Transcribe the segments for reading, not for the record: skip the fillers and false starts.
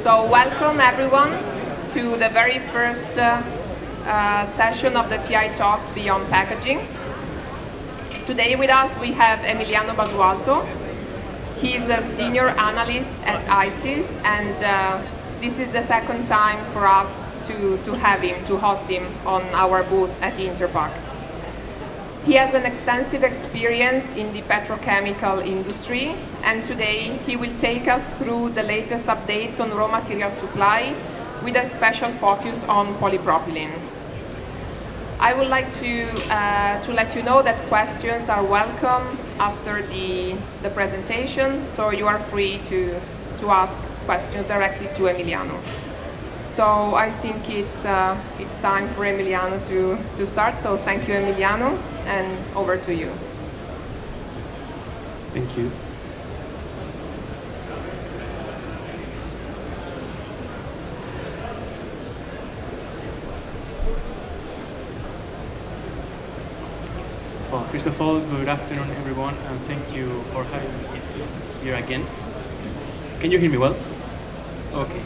So welcome everyone to the very first session of the TI Talks Beyond Packaging. Today with us we have Emiliano Basualto. He's a senior analyst at ICIS, and this is the second time for us to have him, to host him on our booth at the Interpack. He has an extensive experience in the petrochemical industry, and today he will take us through the latest updates on raw material supply with a special focus on polypropylene. I would like to let you know that questions are welcome after the presentation, so you are free to ask questions directly to Emiliano. So I think it's time for Emiliano to start. So thank you, Emiliano, and over to you. Thank you. Well, first of all, good afternoon, everyone, and thank you for having me here again. Can you hear me well? Okay.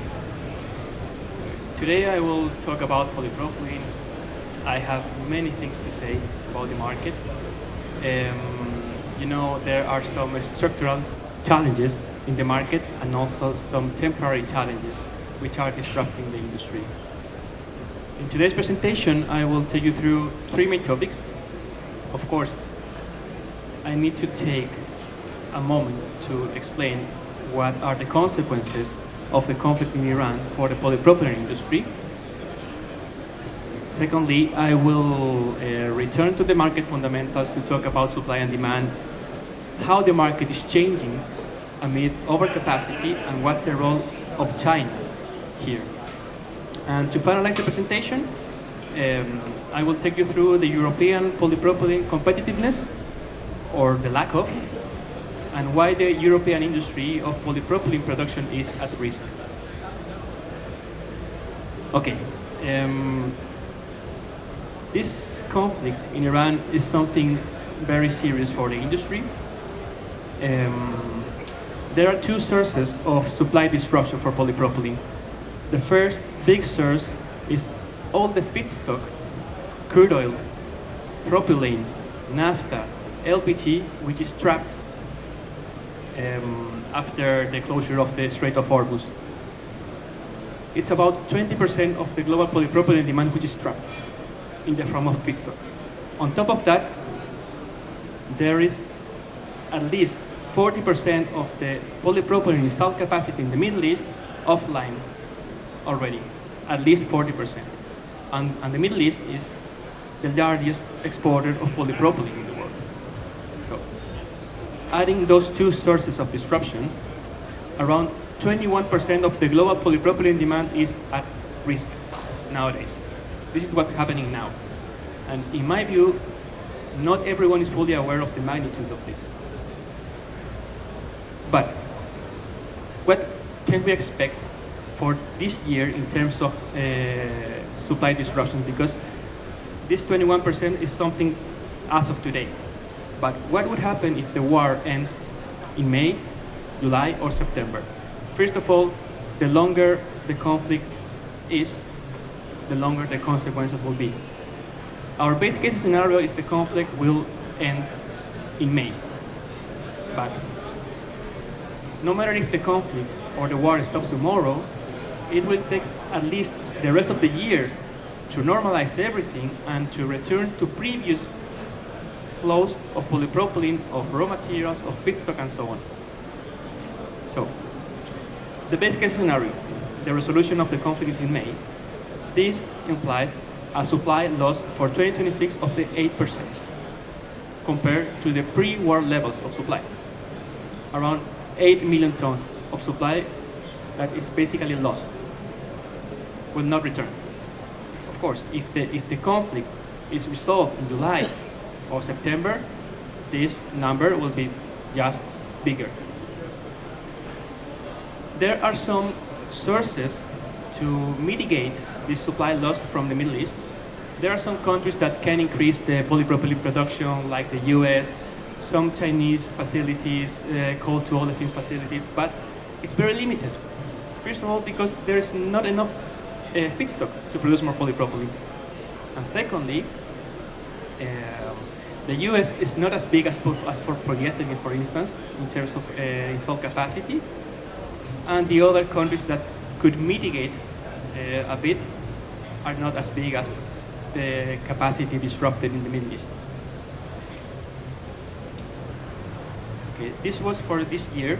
Today I will talk about polypropylene. I have many things to say about the market. There are some structural challenges in the market and also some temporary challenges which are disrupting the industry. In today's presentation, I will take you through three main topics. Of course, I need to take a moment to explain what are the consequences of the conflict in Iran for the polypropylene industry. Secondly, I will return to the market fundamentals to talk about supply and demand, how the market is changing amid overcapacity, and what's the role of China here. And to finalize the presentation, I will take you through the European polypropylene competitiveness, or the lack of, and why the European industry of polypropylene production is at risk. Okay, this conflict in Iran is something very serious for the industry. There are two sources of supply disruption for polypropylene. The first big source is all the feedstock, crude oil, propylene, naphtha, LPG, which is trapped after the closure of the Strait of Hormuz. It's about 20% of the global polypropylene demand which is trapped in the form of feedstock. On top of that, there is at least 40% of the polypropylene installed capacity in the Middle East offline already, at least 40%. And the Middle East is the largest exporter of polypropylene in the world. So, adding those two sources of disruption, around 21% of the global polypropylene demand is at risk nowadays. This is what's happening now. And in my view, not everyone is fully aware of the magnitude of this. But what can we expect for this year in terms of supply disruption? Because this 21% is something as of today. But what would happen if the war ends in May, July, or September? First of all, the longer the conflict is, the longer the consequences will be. Our base case scenario is the conflict will end in May. But no matter if the conflict or the war stops tomorrow, it will take at least the rest of the year to normalize everything and to return to previous flows of polypropylene, of raw materials, of feedstock, and so on. So, the base case scenario, the resolution of the conflict is in May. This implies a supply loss for 2026 of the 8% compared to the pre-war levels of supply. Around 8 million tons of supply that is basically lost, will not return. Of course, if the conflict is resolved in July or September, this number will be just bigger. There are some sources to mitigate this supply loss from the Middle East. There are some countries that can increase the polypropylene production, like the US, some Chinese facilities, coal to olefin facilities, but it's very limited. First of all, because there is not enough feedstock to produce more polypropylene. And secondly, the US is not as big as for polyethylene, for instance, in terms of installed capacity. And the other countries that could mitigate a bit are not as big as the capacity disrupted in the Middle East. Okay, this was for this year,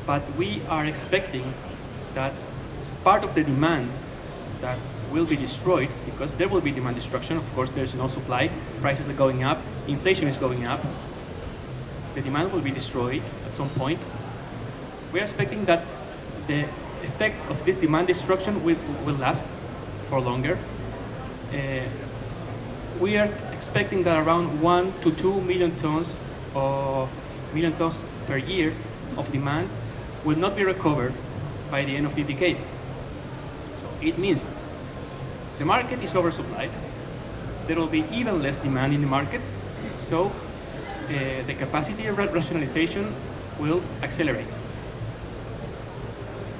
but we are expecting that part of the demand that will be destroyed, because there will be demand destruction, of course there's no supply, prices are going up, inflation is going up, the demand will be destroyed at some point. We are expecting that the effects of this demand destruction will last for longer. We are expecting that around 1 to 2 million tons per year of demand will not be recovered by the end of the decade. So it means the market is oversupplied. There will be even less demand in the market. So the capacity rationalization will accelerate.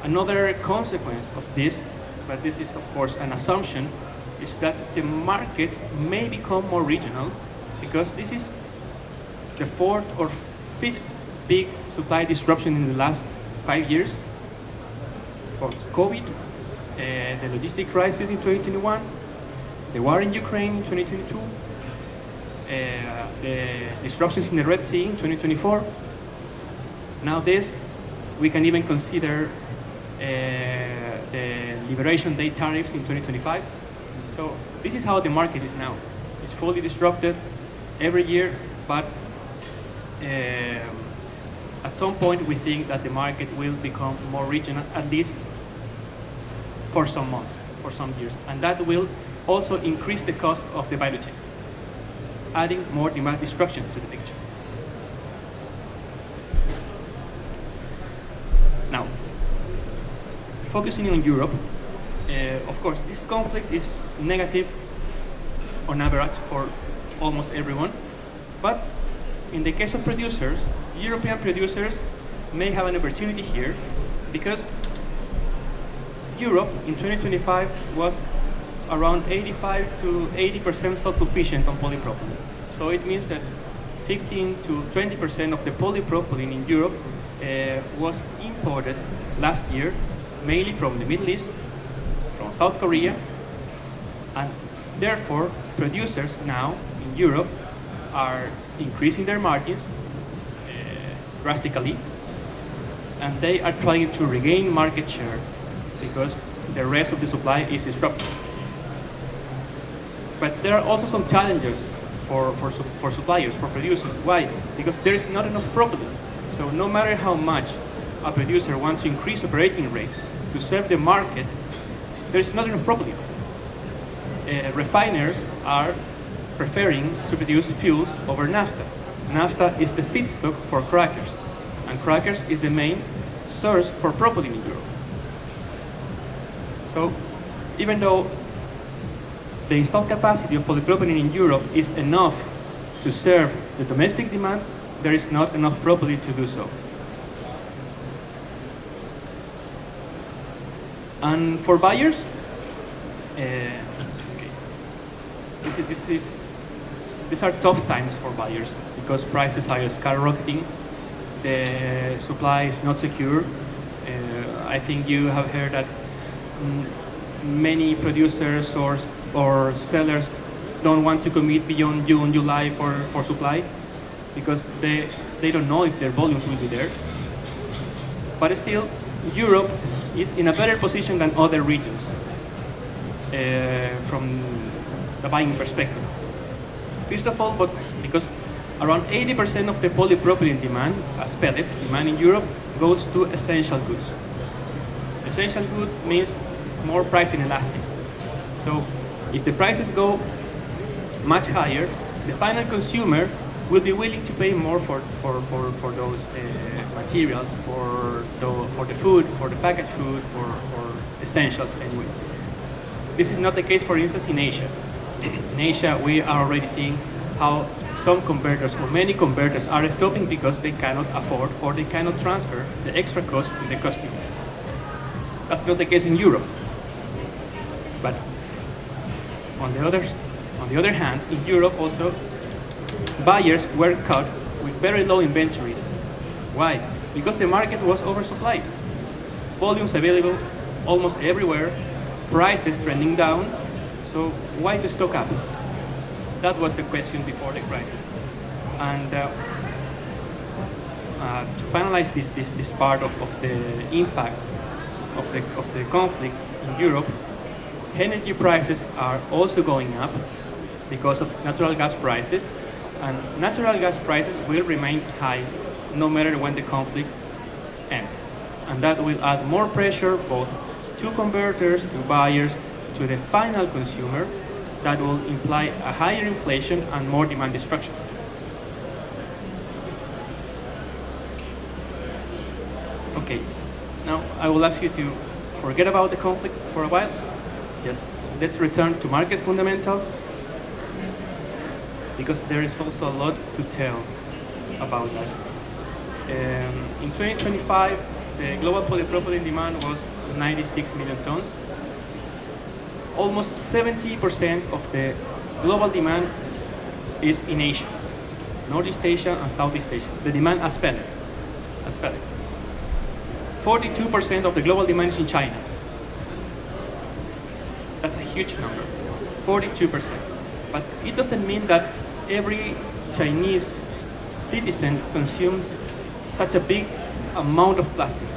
Another consequence of this, but this is of course an assumption, is that the markets may become more regional, because this is the fourth or fifth big supply disruption in the last 5 years. For COVID, the logistic crisis in 2021, the war in Ukraine in 2022, the disruptions in the Red Sea in 2024. Now this, we can even consider the Liberation Day tariffs in 2025. So this is how the market is now. It's fully disrupted every year, but at some point we think that the market will become more regional, at least for some months, for some years. And that will also increase the cost of the value chain, adding more demand destruction to the picture. Now, focusing on Europe, of course, this conflict is negative on average for almost everyone, but in the case of producers, European producers may have an opportunity here, because Europe in 2025 was around 85 to 80% self-sufficient on polypropylene. So it means that 15 to 20% of the polypropylene in Europe was imported last year, mainly from the Middle East, from South Korea, and therefore producers now in Europe are increasing their margins drastically, and they are trying to regain market share because the rest of the supply is disrupted. But there are also some challenges for suppliers, for producers. Why? Because there is not enough propylene. So no matter how much a producer wants to increase operating rates to serve the market, there is not enough propylene. Refiners are preferring to produce fuels over naphtha. Naphtha is the feedstock for crackers, and crackers is the main source for propylene in Europe. So even though the installed capacity of polypropylene in Europe is enough to serve the domestic demand, there is not enough propylene to do so. And for buyers, these are tough times for buyers because prices are skyrocketing, the supply is not secure. I think you have heard that many producers or sellers don't want to commit beyond June, July for supply because they don't know if their volumes will be there. But still, Europe is in a better position than other regions from the buying perspective. First of all, but because around 80% of the polypropylene demand, as pellet demand in Europe, goes to essential goods. Essential goods means more price inelastic. So if the prices go much higher, the final consumer will be willing to pay more for those materials, for the food, for the packaged food, for essentials anyway. This is not the case, for instance, in Asia. In Asia, we are already seeing how some converters, or many converters, are stopping because they cannot afford or they cannot transfer the extra cost to the customer. That's not the case in Europe. But on the other hand, in Europe also, buyers were caught with very low inventories. Why? Because the market was oversupplied. Volumes available almost everywhere, prices trending down, so why to stock up? That was the question before the crisis. And to finalize this part of the impact of the conflict in Europe, energy prices are also going up because of natural gas prices, and natural gas prices will remain high no matter when the conflict ends. And that will add more pressure both to converters, to buyers, to the final consumer. That will imply a higher inflation and more demand destruction. Okay, now I will ask you to forget about the conflict for a while. Yes, let's return to market fundamentals, because there is also a lot to tell about that. In 2025, the global polypropylene demand was 96 million tons. Almost 70% of the global demand is in Asia, Northeast Asia and Southeast Asia. The demand as pellets. 42% of the global demand is in China. That's a huge number, 42%. But it doesn't mean that every Chinese citizen consumes such a big amount of plastic,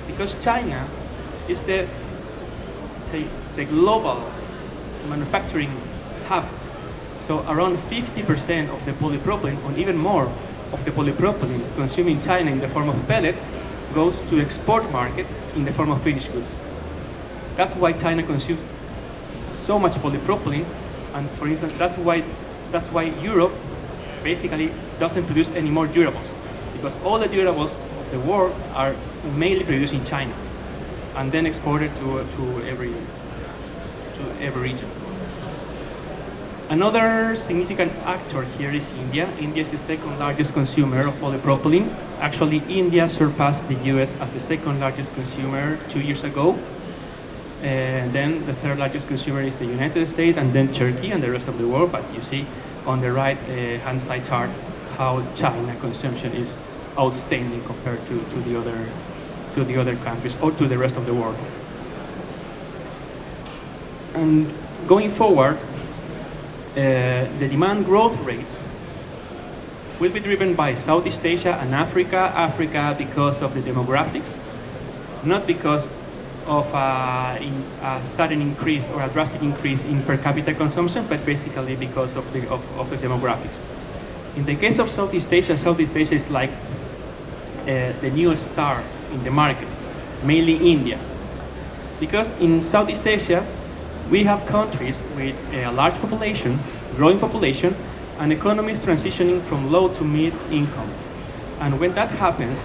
because China is the global manufacturing hub. So around 50% of the polypropylene, or even more of the polypropylene consumed in China in the form of pellets, goes to export market in the form of finished goods. That's why China consumes so much polypropylene, and for instance, that's why Europe basically doesn't produce any more durables, because all the durables of the world are mainly produced in China and then exported to every region. Another significant actor here is India. India is the second largest consumer of polypropylene. Actually, India surpassed the US as the second largest consumer 2 years ago. And then the third largest consumer is the United States, and then Turkey and the rest of the world. But you see on the right hand side chart how China consumption is outstanding compared to the other countries or to the rest of the world. And going forward, the demand growth rates will be driven by Southeast Asia and Africa. Africa because of the demographics, not because of a sudden increase or a drastic increase in per capita consumption, but basically because of the demographics. In the case of Southeast Asia is like the newest star in the market, mainly India. Because in Southeast Asia, we have countries with a large population, growing population, and economies transitioning from low to mid income. And when that happens,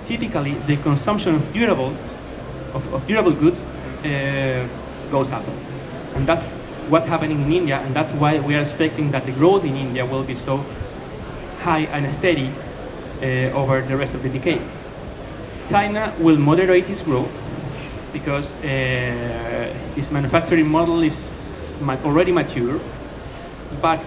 typically the consumption of durable goods goes up. And that's what's happening in India, and that's why we are expecting that the growth in India will be so high and steady over the rest of the decade. China will moderate its growth because its manufacturing model is already mature, but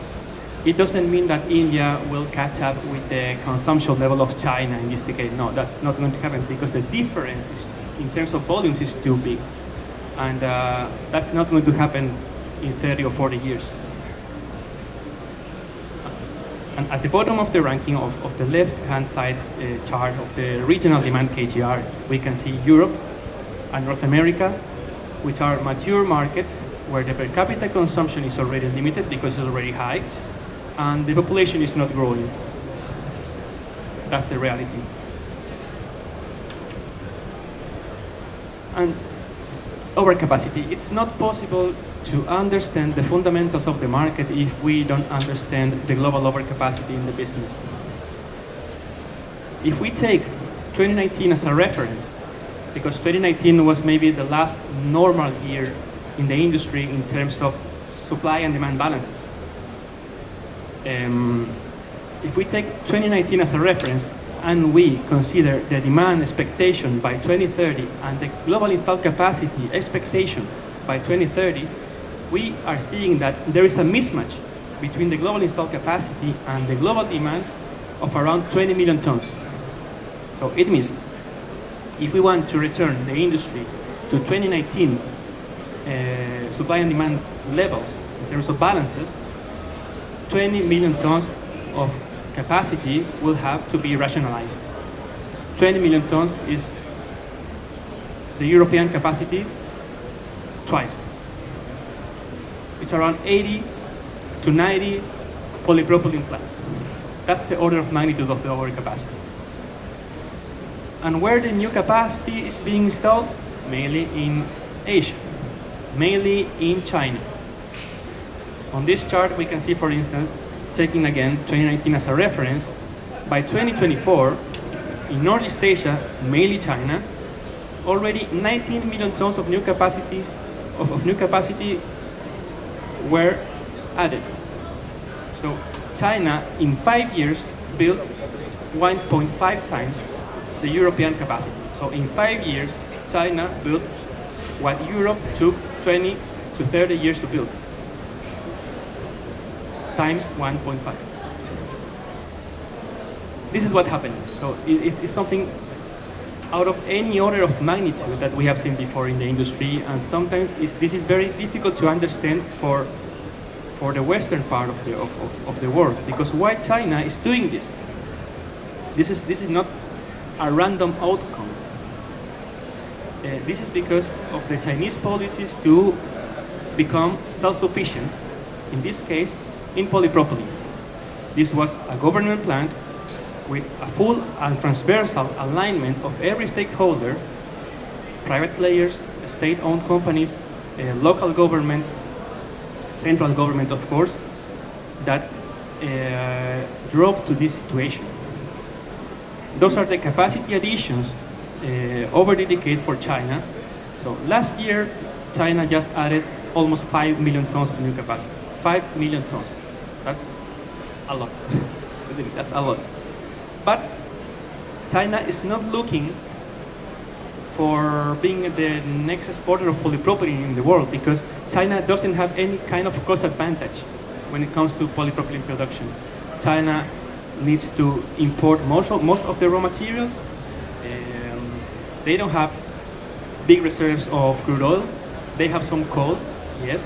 it doesn't mean that India will catch up with the consumption level of China in this decade. No, that's not going to happen, because the difference in terms of volumes is too big, and that's not going to happen in 30 or 40 years. And at the bottom of the ranking of the left-hand side chart of the regional demand KGR, we can see Europe and North America, which are mature markets where the per capita consumption is already limited because it's already high, and the population is not growing. That's the reality. And overcapacity. It's not possible to understand the fundamentals of the market if we don't understand the global overcapacity in the business. If we take 2019 as a reference, because 2019 was maybe the last normal year in the industry in terms of supply and demand balances. If we take 2019 as a reference, and we consider the demand expectation by 2030 and the global installed capacity expectation by 2030, we are seeing that there is a mismatch between the global installed capacity and the global demand of around 20 million tons. So it means if we want to return the industry to 2019 supply and demand levels in terms of balances, 20 million tons of capacity will have to be rationalized. 20 million tons is the European capacity twice. It's around 80 to 90 polypropylene plants. That's the order of magnitude of the overcapacity. And where the new capacity is being installed? Mainly in Asia, mainly in China. On this chart, we can see, for instance, taking again 2019 as a reference, by 2024, in Northeast Asia, mainly China, already 19 million tons of new capacity were added. So China, in 5 years, built 1.5 times the European capacity. So in 5 years, China built what Europe took 20 to 30 years to build, times 1.5. This is what happened. So it's something out of any order of magnitude that we have seen before in the industry, and sometimes this is very difficult to understand for the Western part of the world, because why China is doing this? This is not a random outcome. This is because of the Chinese policies to become self-sufficient, in this case, in polypropylene. This was a government plan with a full and transversal alignment of every stakeholder, private players, state-owned companies, local governments, central government, of course, that drove to this situation. Those are the capacity additions over the decade for China. So last year, China just added almost 5 million tons of new capacity. 5 million tons. That's a lot. That's a lot. But China is not looking for being the next exporter of polypropylene in the world, because China doesn't have any kind of cost advantage when it comes to polypropylene production. China needs to import most of the raw materials. They don't have big reserves of crude oil. They have some coal, yes,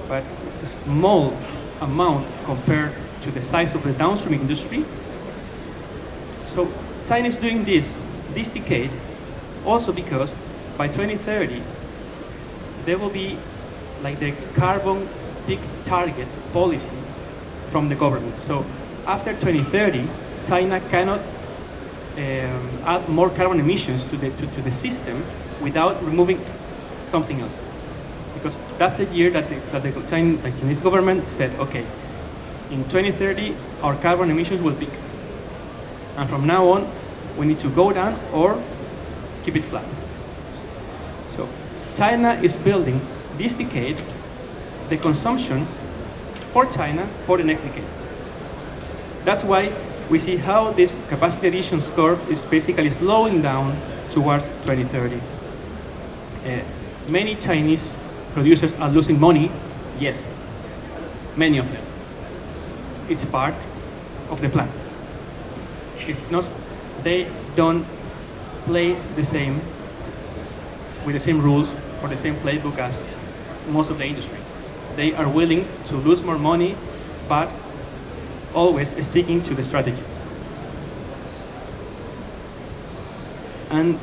but it's a small amount compared to the size of the downstream industry. So China is doing this decade also because by 2030 there will be like the carbon peak target policy from the government. So after 2030, China cannot add more carbon emissions to the system without removing something else. Because that's the year that the Chinese government said, okay, in 2030, our carbon emissions will peak. And from now on, we need to go down or keep it flat. So China is building this decade the consumption for China for the next decade. That's why we see how this capacity additions curve is basically slowing down towards 2030. Many Chinese producers are losing money, yes, many of them. It's part of the plan. It's not, they don't play the same, with the same rules or the same playbook as most of the industry. They are willing to lose more money, but always sticking to the strategy. And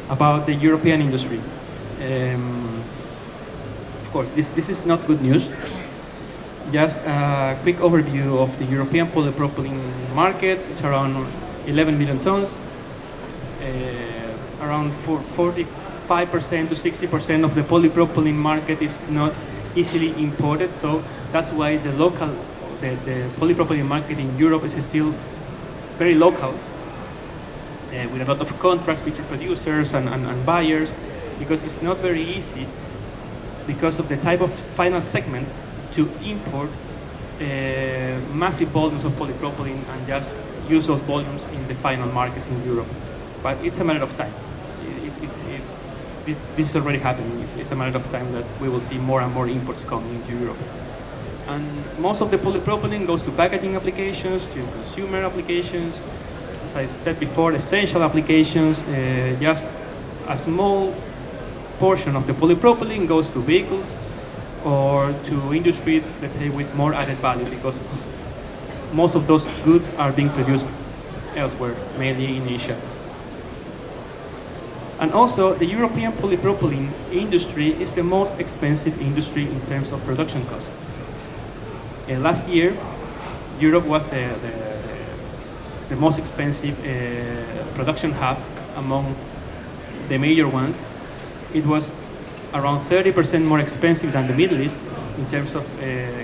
about the European industry. Of course, this is not good news. Just a quick overview of the European polypropylene market. It's around 11 million tons. Around 45% to 60% of the polypropylene market is not easily imported, so that's why the polypropylene market in Europe is still very local, with a lot of contracts between producers and buyers, because it's not very easy because of the type of final segments to import massive volumes of polypropylene and just use those volumes in the final markets in Europe. But it's a matter of time. This is already happening. It's a matter of time that we will see more and more imports coming into Europe. And most of the polypropylene goes to packaging applications, to consumer applications, as I said before, essential applications. Just a small portion of the polypropylene goes to vehicles or to industry, let's say, with more added value, because most of those goods are being produced elsewhere, mainly in Asia. And also, the European polypropylene industry is the most expensive industry in terms of production cost. Last year, Europe was the most expensive production hub among the major ones. It was around 30% more expensive than the Middle East in terms of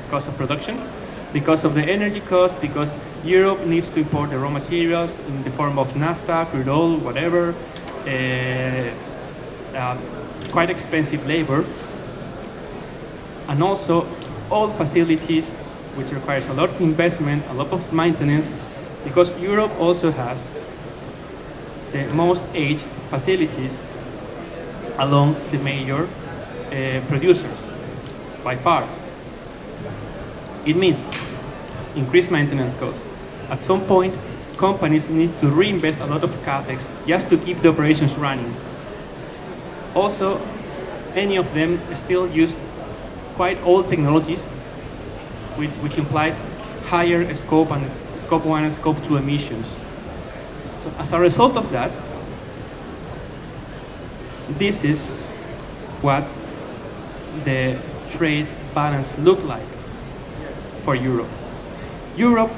cost of production, because of the energy cost, because Europe needs to import the raw materials in the form of naphtha, crude oil, whatever, quite expensive labor, and also all facilities, which requires a lot of investment, a lot of maintenance, because Europe also has the most aged facilities along the major producers, by far. It means increased maintenance costs. At some point, companies need to reinvest a lot of capex just to keep the operations running. Also, any of them still use quite old technologies, which implies higher scope and scope 1 and scope 2 emissions. So as a result of that, this is what the trade balance looked like for Europe. Europe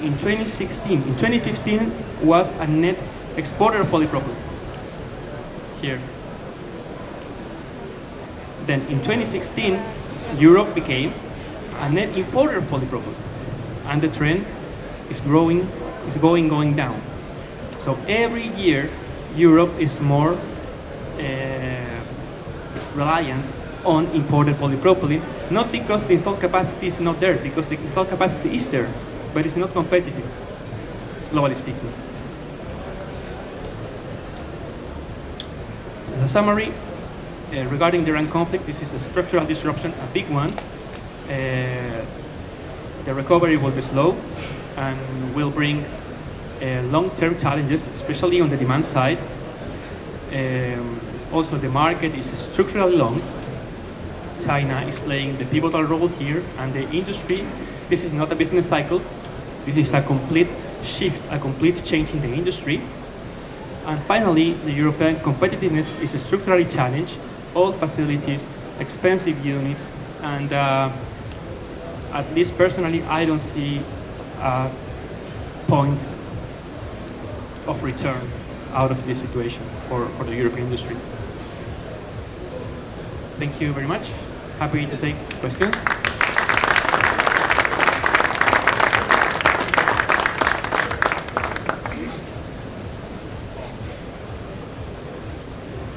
in 2015 was a net exporter of polypropylene. Here. Then in 2016, Europe became a net importer of polypropylene, and the trend is going down. So every year, Europe is more reliant on imported polypropylene, not because the installed capacity is not there, because the installed capacity is there, but it's not competitive, globally speaking. As a summary, regarding the Iran conflict, this is a structural disruption, a big one. The recovery will be slow and will bring long-term challenges, especially on the demand side. Also, the market is structurally long. China is playing the pivotal role here, and the industry, this is not a business cycle. This is a complete shift, a complete change in the industry. And finally, the European competitiveness is structurally challenged. Old facilities, expensive units, and at least personally, I don't see a point of return out of this situation for the European industry. Thank you very much. Happy to take questions.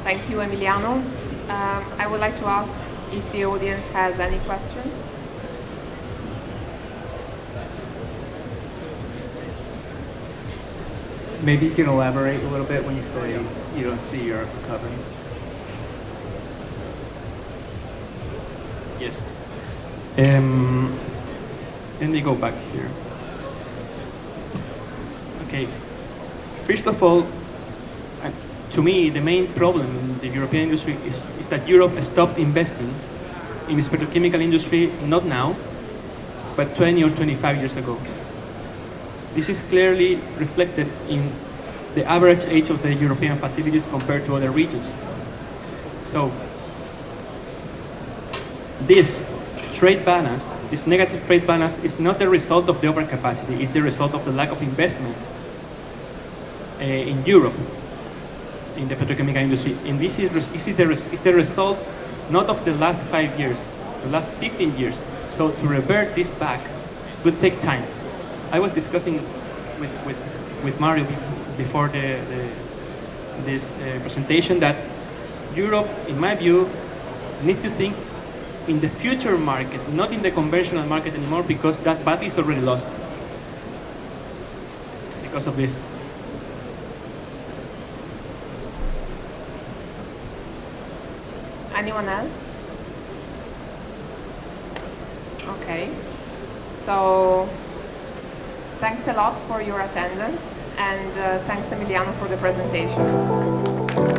Thank you, Emiliano. I would like to ask if the audience has any questions. Maybe you can elaborate a little bit when you say you don't see Europe recovering. Yes. Let me go back here. Okay. First of all, to me, the main problem in the European industry is that Europe stopped investing in its petrochemical industry, not now, but 20 or 25 years ago. This is clearly reflected in the average age of the European facilities compared to other regions. So, this trade balance, this negative trade balance, is not the result of the overcapacity, it's the result of the lack of investment in Europe, in the petrochemical industry. And this is the result not of the last 5 years, the last 15 years. So to revert this back will take time. I was discussing with Mario before this presentation that Europe, in my view, needs to think in the future market, not in the conventional market anymore, because that battle is already lost. because of this. Anyone else? Okay. So thanks a lot for your attendance, and thanks Emiliano for the presentation.